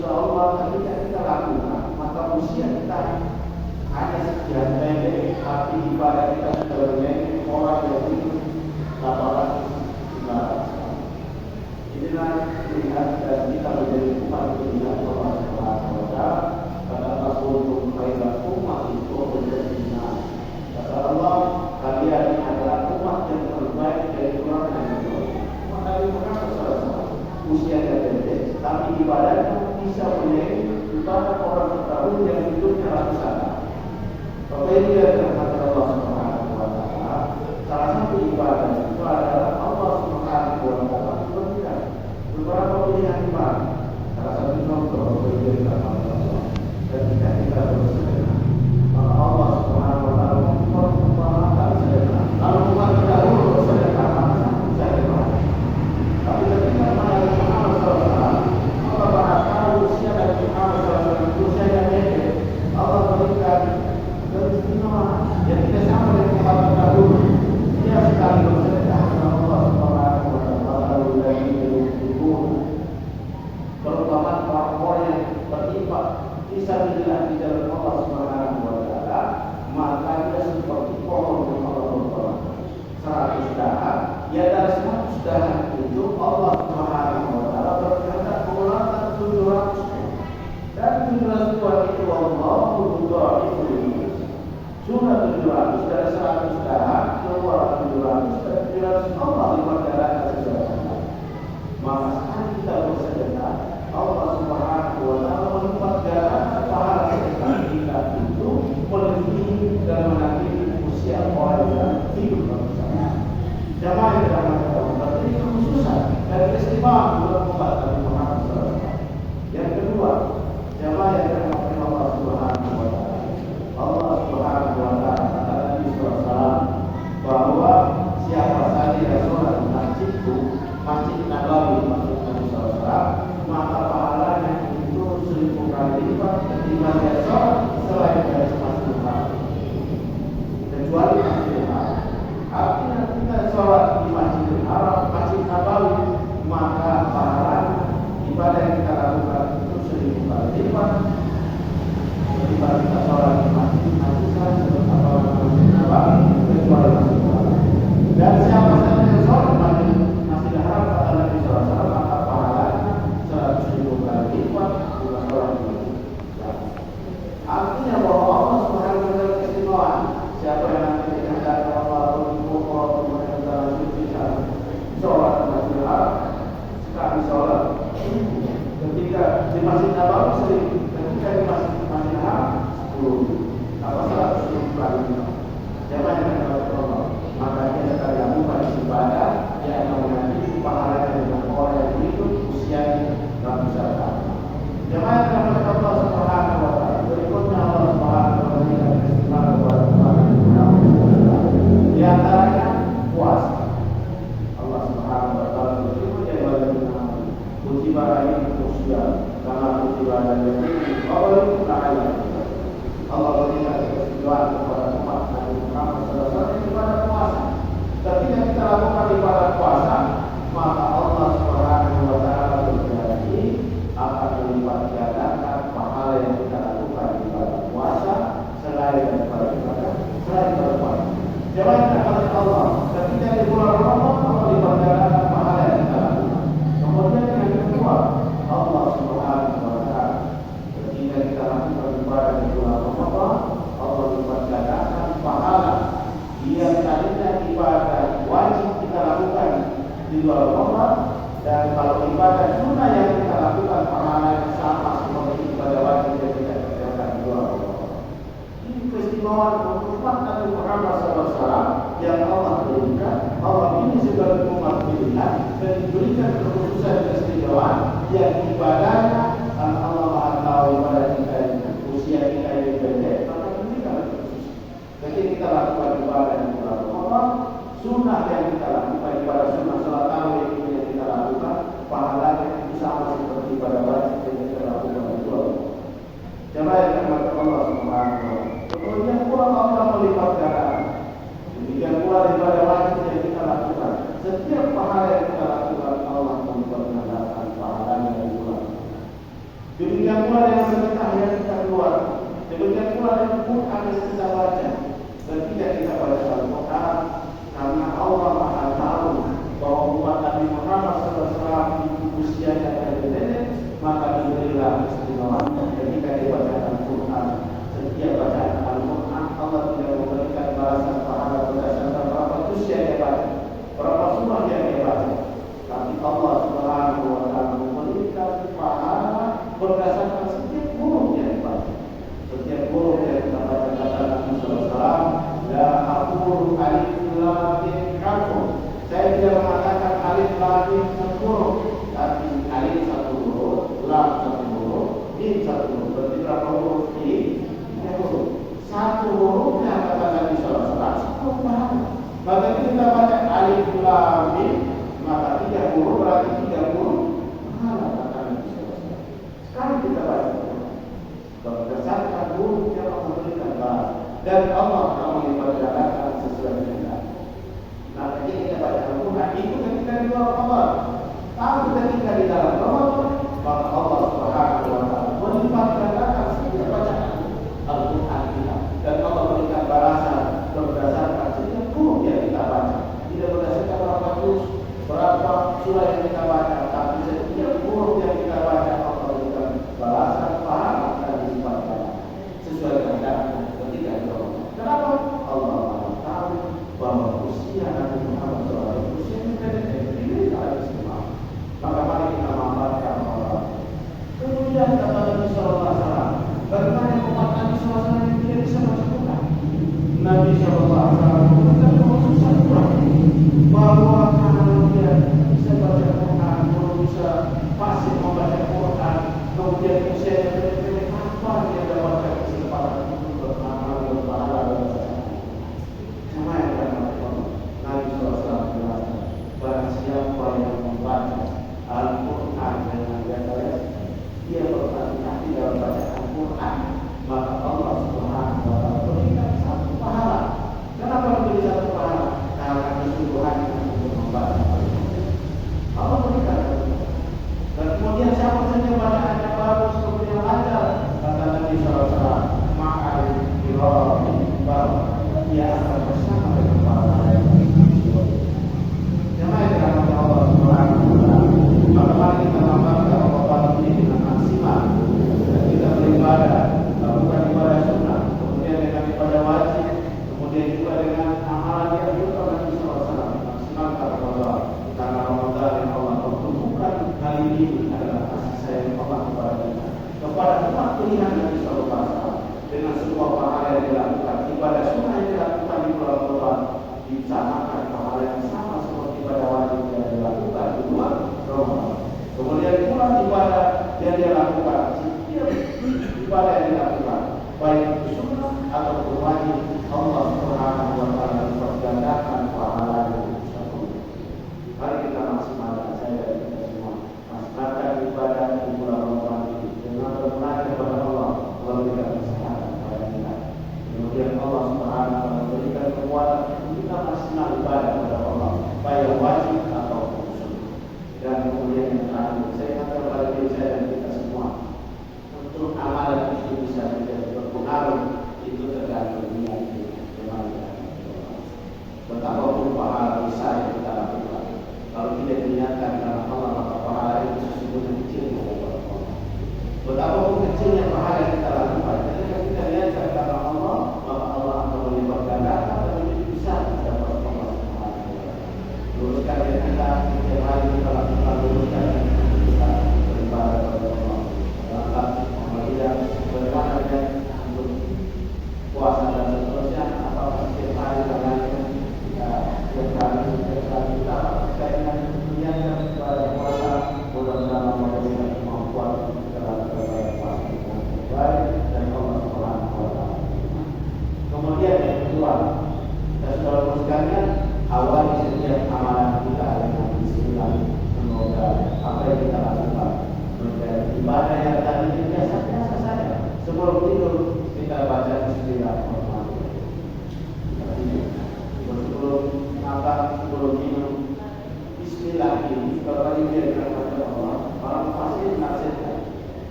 Allah ketika kita lakukan, maka usia kita hanya sekian pendek, tapi ibadah kita sudah menjadi orang yang hidup 800 inilah lihat dan kita menjadi umat dunia Allah Subhanahu wa taala. Kata Rasul khairat umat itu menjadinya. Kata Allah, kalian adalah umat yang terbaik dari orang yang beriman. Maka itu usia pendek, tapi ibadahnya bisa menjadi ibadah orang terdahulu yang hidupnya ratusan tahun. Bapak Ibu yang dirahmati Allah Subhanahu wa taala, salah satu ibadah itu adalah Allah Subhanahu wa taala memberikan beberapa pilihan ibadah. Salah satu contoh bagi kita ketika kita bersedekah, maka Allah Subhanahu wa taala memperkenalkan sedekah. Lalu umat terdahulu bersedekah, maka bisa dipakai. Tapi ketika Muhammad SAW, Allah tahu usia dari Muhammad SAW usia yang pendek, Allah berikan keistimewaan yang tidak sama dengan Muhammad terdahulu. Dia sekali bersedekah kepada Allah Subhanahu wa taala, lalu dari itu perumpamaan orang yang berinfak fisabilillah di jalan Allah Subhanahu wa taala, maka dia seperti pohon yang Allah berbuah 100 dahan. Ya dari 100 dahan itu Allah Subhanahu wa taala berkehendak mengeluarkan 700 dan 700 buah itu Allah mudhaifu sudah 700 dari 100 dahan keluar 700 dan 700 Allah lipat gandakan sesuatu. Maka sekali kita bersedekah, Allah Subhanahu wa taala melipat gandakan pahala sedekah kita itu melebihi dan menandingi usia orang yang hidup bersama. Jamaah yang dirahmati Allah, berarti ini kekhususan dan keistimewaan bulan umat Nabi Muhammad SAW. Yang kedua, jamaah yang dirahmati Allah Subhanahu wa taala, Allah Subhanahu wa taala kata Nabi SAW bahwa siapa saja yang sholat di masjidku, Masjid Nabawi, Masjid Nabi SAW, maka pahalanya itu 1000 kali lipat ketimbang dia sholat selain dari Masjid Nabawi, kecuali Masjid Haram. Artinya kita sholat di Masjidil Haram, Masjid Nabawi, maka pahalanya ibadah yang kita lakukan itu 1000 kali lipat ketimbang kita sholat di Masjid Nabawi, kecuali Masjid Haram. Dan siapa saja yang sholat di Masjidil Haram kata Nabi SAW, maka pahalanya 100.000 kali lipat bukan sholat di Masjid. Artinya bahwa Allah Subhanahu wa taala keistimewaan. Siapa yang nanti dikatakan Allah sholat di Masjidil Haram, sekali sholat ketika di Masjid Nabawi 1000, ketika di Masjidil Haram 10, apa 100 kali lipat. Jamaah yang dirahmati Allah, maka dia sekali lakukan ibadah yang akan menandingi pahalanya dengan orang yang hidup usianya ratusan tahun. Jamaah yang dirahmati Allah Subhanahu wa taala, berikutnya Allah Subhanahu wa taala keistimewaan kepada umat di antaranya puasa. Allah Subhanahu wa taala berfirman, "Ya ayyuhalladzina amanu kutiba alaykumus shiyam kama kutiba alal ladzina min qablikum la'allakum tattaqun." Allah berikan keistimewaan kepada umat Nabi Muhammad SAW ibadah puasa. Ketika kita lakukan ibadah puasa, maka Allah Subhanahu wa taala berjanji akan melipat gandakan pahala yang kita lakukan di ibadah puasa selain daripada ibadah puasa. Jawab kepada Allah, ketika di bulan Ramadan Allah lipat gandakan pahala yang kita lakukan. Kemudian yang kedua, Allah Subhanahu wa taala ketika kita lakukan ibadah di bulan Ramadan, Allah lipat gandakan pahala yang tadinya ibadah wajib kita lakukan di bulan Ramadan, dan kalau ibadah sunnah yang kita lakukan pahalanya sama seperti ibadah wajib yang kita kerjakan di bulan Ramadan. Ini keistimewaan umat Nabi Muhammad SAW yang Allah berikan. Allah ini sebagai umat pilihan dan diberikan kekhususan keistimewaan yang ibadahnya Allah Maha tahu pada kita ini usia kita yang pendek, maka diberikan kekhususan. Ketika kita lakukan ibadah di bulan Ramadan, sunnah yang kita lakukan, ibadah sunnah salat tarawih yang kita lakukan, pahalanya itu sama seperti ibadah wajib yang kita lakukan di bulan Ramadan. Jemaah yang dirahmati Allah Subhanahu wa taala. Kemudian pula Allah melipat gandakan. Demikian pula ibadah wajib yang kita lakukan. Setiap pahala yang kita lakukan Allah melipat gandakan pahalanya di bulan. Demikian Quran yang kita baca, ketika kita baca Al-Quran, karena Allah Maha tahu bahwa umat Nabi Muhammad SAW itu usianya pendek, maka diberilah keistimewaan ketika dibaca Al-Quran. Setiap bacaan Al-Quran, Allah tidak memberikan balasan pahala berdasarkan berapa usia dia baca, berapa surah yang dia baca, tapi Allah Subhanahu wa Ta'ala memberikan pahala berdasarkan setiap huruf yang dibaca. Setiap huruf yang kita baca kata Nabi SAW, la aqulu alif lam mim harfun. Saya tidak mengatakan alif lam mim satu huruf, tapi alif satu huruf, lam satu huruf, mim satu huruf. Berarti berapa huruf ini? Satu hurufnya kata Nabi SAW, satu pahala. Maka kita baca alif lam mim, maka 3 huruf berarti 3 huruf pahala kata Nabi SAW. Sekarang kita baca berdasarkan huruf yang Allah berikan balas, dan Allah akan melibatkan sesuai dengan. Nah, kita baca Al-Quran itu ketika di luar Ramadan, tapi ketika di dalam Ramadan, maka Allah Subhanahu wa Ta'ala melibatkan setiap bacaan Al-Quran kita, dan Allah berikan balasan berdasarkan setiap huruf yang kita baca, tidak berdasarkan berapa juz, berapa surah yang kita baca, tapi setiap huruf yang kita baca Allah berikan balasan pahala dan dilibatkan sesuai dengan ketika itu. Kenapa? Allah tahu bahwa usia Nabi Muhammad SAW usia yang pendek, ini tidak istimewa. Maka mari kita manfaatkan Allah. Kemudian kata Nabi SAW, bagaimana umat Nabi SAW yang tidak bisa baca Quran? Nabi SAW bukan susah Quran, bahwa kalau dia bisa baca Quran, kalau bisa fasih membaca Quran, kemudian usia yang pendek, apa dia dapatkan kesempatan untuk beramal dan pahala dan sama yang dilakukan Nabi SAW berkata, barang siapa yang membaca Al-Quran dengan jelas, dia berhati-hati dalam bacaan Al-Quran, maka Allah Subhanahu wa Ta'ala berikan satu pahala. Kenapa diberi satu pahala? Karena kesungguhannya untuk membaca Al-Quran. Allah berikan. Dan kemudian siapa saja bacaannya bagus, kemudian lancar, kata Nabi SAW, ma'al kirami baru, dia akan bersama dengan para malaikat. Jemaah yang dirahmati Allah Subhanahu wa Ta'ala, maka mari kita mengamalkan Ramadan ini dengan maksimal, dan kita beribadah, lakukan ibadah sunnah, kemudian dengan ibadah wajib, kemudian juga dengan amalan yang dilakukan Nabi SAW, maksimalkan Ramadan, karena Ramadan yang Allah pertemukan hari ini adalah kasih sayang Allah kepada kita, kepada umat pilihan Nabi SAW, dengan sebuah pahala yang dilakukan, ibadah sunnah yang dilakukan di bulan Ramadan disamakan pahala yang sama seperti ibadah wajib yang dilakukan di bulan Ramadan. Kemudian pula ibadah yang dilakukan, setiap ibadah yang dilakukan, baik itu sunnah atau wajib, Allah Subhanahu wa Ta'ala mempergandakan pahalanya. Mari kita maksimalkan, saya dan kita semua maksimalkan ibadah di bulan Ramadan ini dengan bermunajat kepada Allah, memberikan kesehatan kepada kita. Kemudian Allah Subhanahu wa Ta'ala memberikan kekuatan kita maksimal ibadah kepada Allah, baik wajib atau sunnah. Dan kemudian yang terakhir, saya katakan kepada diri saya dan kita semua, untuk amalan itu bisa menjadi berpengaruh, itu tergantung niat kita. Betapapun pahala besar yang kita lakukan, kalau tidak diniatkan karena Allah, maka pahala itu sesungguhnya kecil kepada Allah. Betapapun kecilnya pahala yang kita lakukan, ketika kita niatkan karena Allah, maka Allah akan melipat gandakan dan menjadi besar dapat Allah Subhanahu wa Ta'ala. Luruskan yang kita setiap hari kita lakukan, luruskan yang kita beribadah kepada Allah. Dalam Muhammadiyah berkata untuk puasa dan seterusnya, apakah setiap hari kita kepada puasa, mudah-mudahan Allah memberikan kemampuan dalam berbagai puasa yang baik dan Allah Subhanahu wa Ta'ala. Kemudian yang kedua, kita sudah rumuskannya, awali setiap amalan kita dengan bismillah. Semoga apa yang kita lakukan menjadi ibadah yang tadi biasa-biasa saja. Sebelum tidur kita baca bismillah. Sebelum makan, sebelum minum, bismillah ini kembali dia kepada Allah. Orang fasih menafsirkan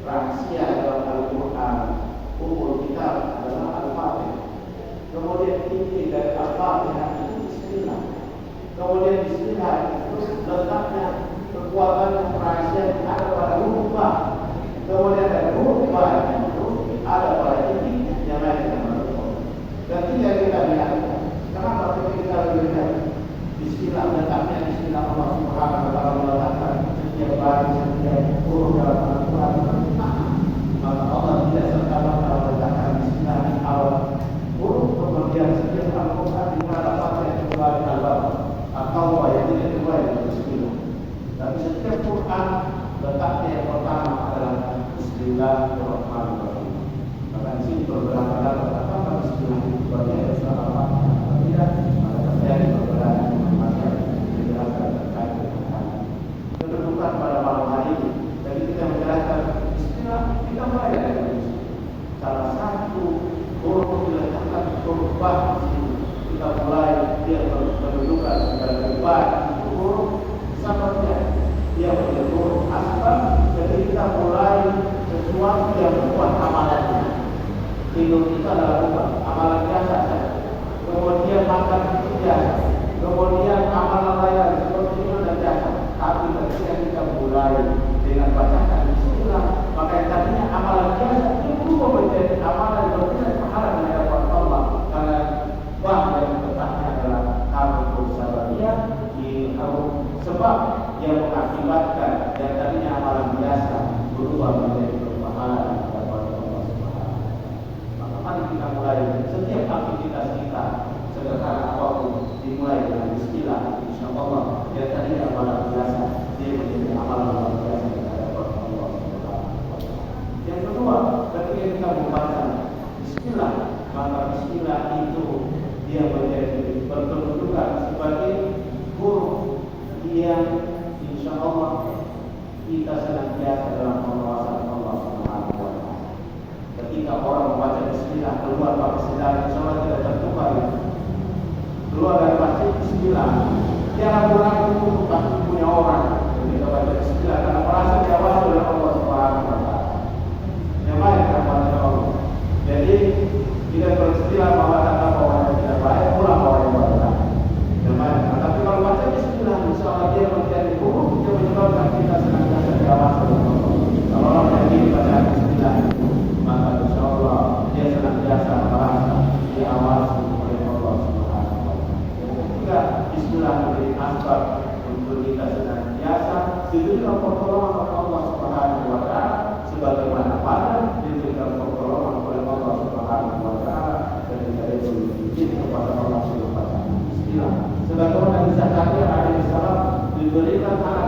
rahasia dalam Al-Quran, umur kita adalah Al-Fatihah. dari Al-Fatihah itu Bismillah. Kemudian Bismillah terus letaknya kekuatan rahasia ada pada huruf ba. Kemudian dari huruf ba itu ada pada titik yang lain dengan huruf. Dan tidak kita lihat. Kenapa kita lihat Bismillah letaknya Bismillah Allah Subhanahu wa taala meletakkan setiap baris setiap huruf dalam Al-Quran. Maka Allah tidak serta-merta meletakkan Bismillah di awal huruf, kemudian setiap Al-Quran di mana Fatihah kedua al-Baqarah atau ayat yang kedua itu Bismillah. Tapi setiap Quran letaknya yang pertama adalah Bismillahirrahmanirrahim. Maka di sini beberapa dalam kata Bismillah itu sebagai surah Al-Fatihah. Tidak, maka terjadi perbedaan macam dijelaskan terkait dengan hal ini. Kedudukan pada malam hari ini. Jadi kita menjelaskan Bismillah, kita mulai dari salah satu huruf diletakkan huruf ba di sini. Kita mulai dia menunjukkan dalam kehidupan huruf sahabatnya dia menjadi huruf asbab. Jadi kita mulai sesuatu yang membuat amalannya. Tidur itu adalah bukan amalan biasa saja. Kemudian makan itu biasa. Kemudian amalan lain seperti itu dan biasa. Tapi ketika kita mulai dengan bacaan Bismillah, maka yang tadinya amalan biasa itu berubah menjadi amalan yang berbeda pahala di hadapan Allah. Karena bahwa yang letaknya adalah harus sabariah di sebab yang mengakibatkan yang tadinya amalan biasa berubah menjadi berpahala di hadapan Allah Subhanahu. Maka mari kita mulai setiap aktivitas kita sederhana apapun dimulai dengan Bismillah. Insyaallah yang tadinya amalan biasa dia menjadi amalan luar biasa di hadapan Allah Subhanahu. Yang kedua, ketika kita membaca Bismillah, maka Bismillah itu dia menjadi berkedudukan sebagai huruf yang insyaallah kita senantiasa dalam pengawasan Allah Subhanahu wa taala. Ketika orang membaca Bismillah keluar dari sedar, insyaallah tidak tertukar. Keluar dari masjid Bismillah, dia ragu-ragu untuk pasti punya orang. Ketika baca Bismillah karena merasa diawasi oleh Allah Subhanahu wa taala. Yang baik kepada Allah. Jadi tidak beristilah bahwa kata bahwa yang tidak baik pulang bahwa yang baik. Yang baik. Tapi kalau baca Bismillah, insyaallah dia menjadi huruf yang menyebabkan kita senantiasa diawasi oleh Allah. Kalau orang yang ingin baca Bismillah, maka insyaallah dia senantiasa merasa diawasi oleh Allah Subhanahu wa taala. Jika Bismillah menjadi asbab untuk kita senantiasa diberikan pertolongan oleh Allah Subhanahu wa taala, sebagaimana pada diberikan pertolongan oleh Allah Subhanahu wa taala ketika dia berzikir kepada Allah Subhanahu wa taala. Bismillah. Sebagaimana Nabi Zakaria alaihissalam diberikan anak